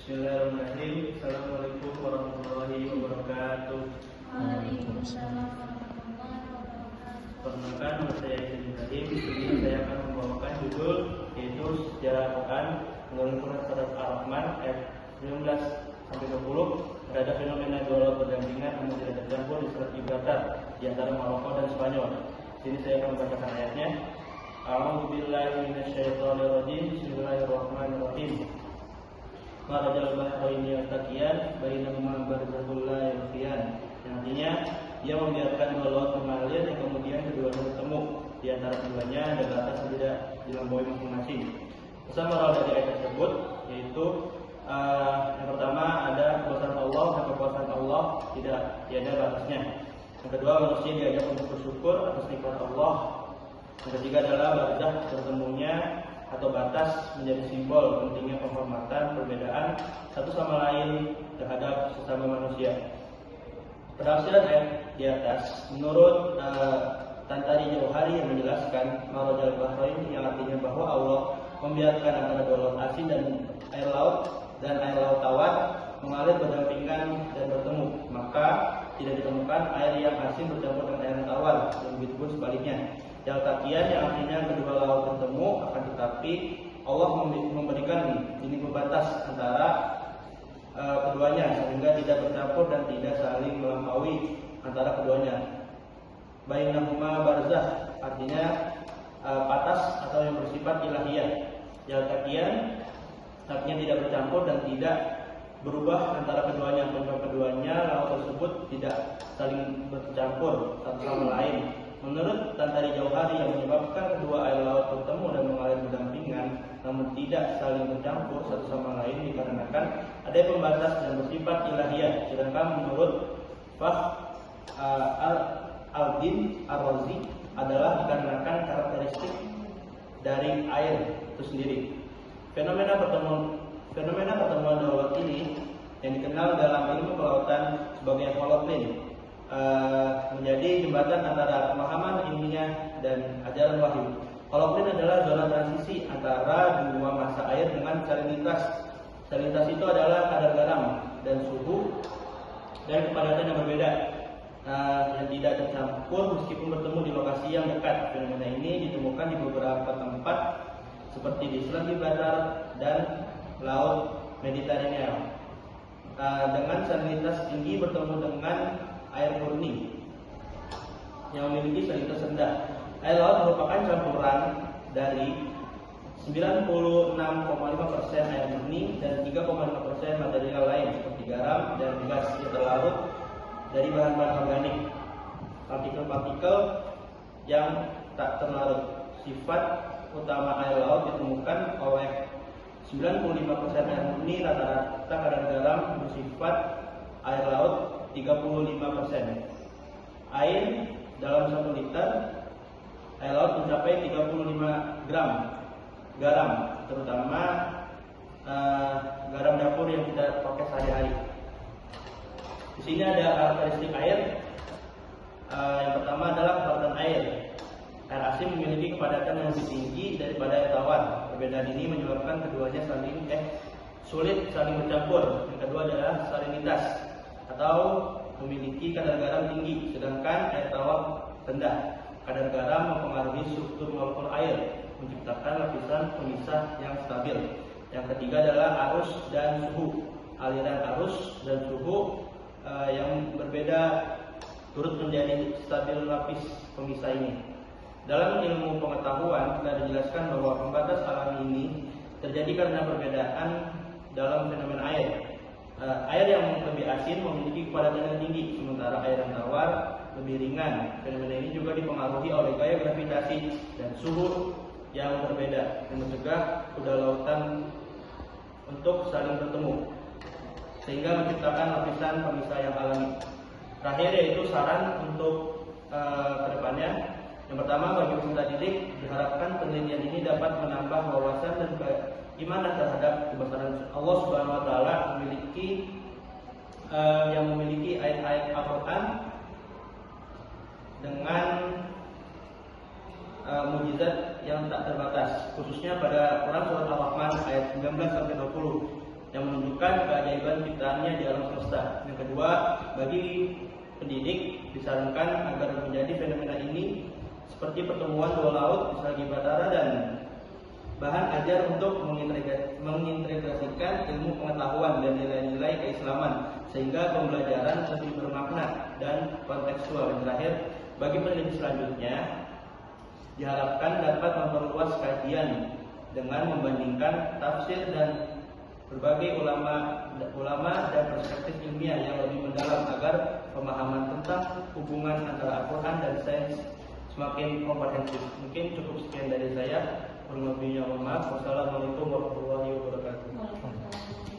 Bismillahirrahmanirrahim. Assalamualaikum warahmatullahi wabarakatuh. Waalaikumsalam warahmatullahi wabarakatuh. Perkenalkan, nama saya Ibrahim. Di sini saya akan membawakan judul yaitu Sejarah Quran menurut Quran Surat Ar-Rahman ayat 19-20. Ada fenomena dua laut berdampingan namun tidak tercampur di surat Gibraltar di antara Maroko dan Spanyol. Di sini saya akan membacakan ayatnya. A'udzubillahi minasyaitonirrajim. Bismillahirrahmanirrahim. Marajal bahraini yaltaqiyan bainahuma barzakhun la yabghiyan. Yang artinya dia membiarkan dua laut mengalir dan kemudian keduanya bertemu. Di antara keduanya ada batas yang tidak dilampaui masing-masing. Pesan moral dari ayat tersebut yaitu yang pertama ada kekuasaan Allah dan kekuasaan Allah tidak ada batasnya. Yang kedua, manusia diajak untuk bersyukur atas nikmat Allah. Yang ketiga adalah barzakh, bertemunya atau batas menjadi simbol pentingnya penghormatan perbedaan satu sama lain terhadap sesama manusia. Penafsiran ayat di atas menurut Tantari Jauhari yang menjelaskan Marajal Bahrain yang artinya bahwa Allah membiarkan antara dua laut asin dan air laut tawar mengalir berdampingan dan bertemu, maka tidak ditemukan air yang asin bercampur dengan air yang tawar, dan begitu pun sebaliknya. Yaltaqiyan yang artinya kedua laut bertemu, akan tetapi Allah memberikan ini pembatas antara keduanya sehingga tidak bercampur dan tidak saling melampaui antara keduanya. Bainahuma barzakh artinya batas atau yang bersifat ilahiyah. Yaltaqiyan artinya tidak bercampur dan tidak berubah antara keduanya, penyebab keduanya laut tersebut tidak saling bercampur satu sama lain. Menurut Tantari Jauhari yang menyebabkan kedua air laut bertemu dan mengalir berdampingan namun tidak saling bercampur satu sama lain dikarenakan ada pembatas yang bersifat ilahiyah. Sedangkan menurut Al-Din Ar-Razi adalah dikarenakan karakteristik dari air itu sendiri. Fenomena pertemuan dua laut ini yang dikenal dalam ilmu kelautan sebagai holoplin menjadi jembatan antara pemahaman ilmiah dan ajaran wahyu. Holoplin adalah zona transisi antara dua massa air dengan salinitas. Salinitas itu adalah kadar garam dan suhu dan kepadatan yang berbeda yang tidak tercampur meskipun bertemu di lokasi yang dekat. Fenomena ini ditemukan di beberapa tempat seperti di Selat Gibraltar dan Laut Mediterania. Dengan salinitas tinggi bertemu dengan air murni yang memiliki salinitas rendah. Air laut merupakan campuran dari 96,5% air murni dan 3,5% material lain seperti garam dan gas yang terlarut dari bahan-bahan organik. Partikel-partikel yang tak terlarut. Sifat utama air laut ditemukan oleh 95% air murni, rata-rata kadar garam bersifat air laut 35%. Air dalam 1 liter air laut mencapai 35 gram garam, terutama garam dapur yang kita pakai sehari-hari. Di sini ada karakteristik air. Yang pertama adalah kepadatan air. Air asin memiliki kepadatan yang lebih tinggi daripada air tawar. Perbedaan ini menyebabkan keduanya sulit saling bercampur. Yang kedua adalah salinitas atau memiliki kadar garam tinggi, sedangkan air tawar rendah. Kadar garam mempengaruhi struktur molekul air, menciptakan lapisan pemisah yang stabil. Yang ketiga adalah arus dan suhu. Aliran arus dan suhu yang berbeda turut menjadi stabil lapis pemisah ini. Dalam ilmu pengetahuan kita dijelaskan bahwa pembatas alami ini terjadi karena perbedaan dalam fenomena air. Air yang lebih asin memiliki kepadatan yang tinggi, sementara air yang tawar lebih ringan. Fenomena ini juga dipengaruhi oleh gaya gravitasi dan suhu yang berbeda, yang mencegah kuda lautan untuk saling bertemu, sehingga menciptakan lapisan pemisah yang alami. Terakhir yaitu saran untuk kedepannya. Yang pertama, bagi peserta didik diharapkan penelitian ini dapat menambah wawasan dan keimanan terhadap kebesaran Allah Subhanahu wa taala yang memiliki ayat-ayat Al-Qur'an dengan mukjizat yang tak terbatas, khususnya pada Quran Surat Ar-Rahman ayat 19-20 yang menunjukkan keajaiban ciptaannya di alam semesta. Yang kedua, bagi pendidik disarankan agar menjadi fenomena ini seperti pertemuan dua laut Isra Gibraltar dan bahan ajar untuk mengintegrasikan ilmu pengetahuan dan nilai-nilai keislaman sehingga pembelajaran lebih bermakna dan kontekstual. Dan terakhir, bagi peneliti selanjutnya diharapkan dapat memperluas kajian dengan membandingkan tafsir dan berbagai ulama dan perspektif ilmiah yang lebih mendalam agar pemahaman tentang hubungan antara Al-Quran dan sains semakin komprehensif. Mungkin cukup sekian dari saya. Kurang lebihnya mohon maaf. Wassalamualaikum warahmatullahi wabarakatuh.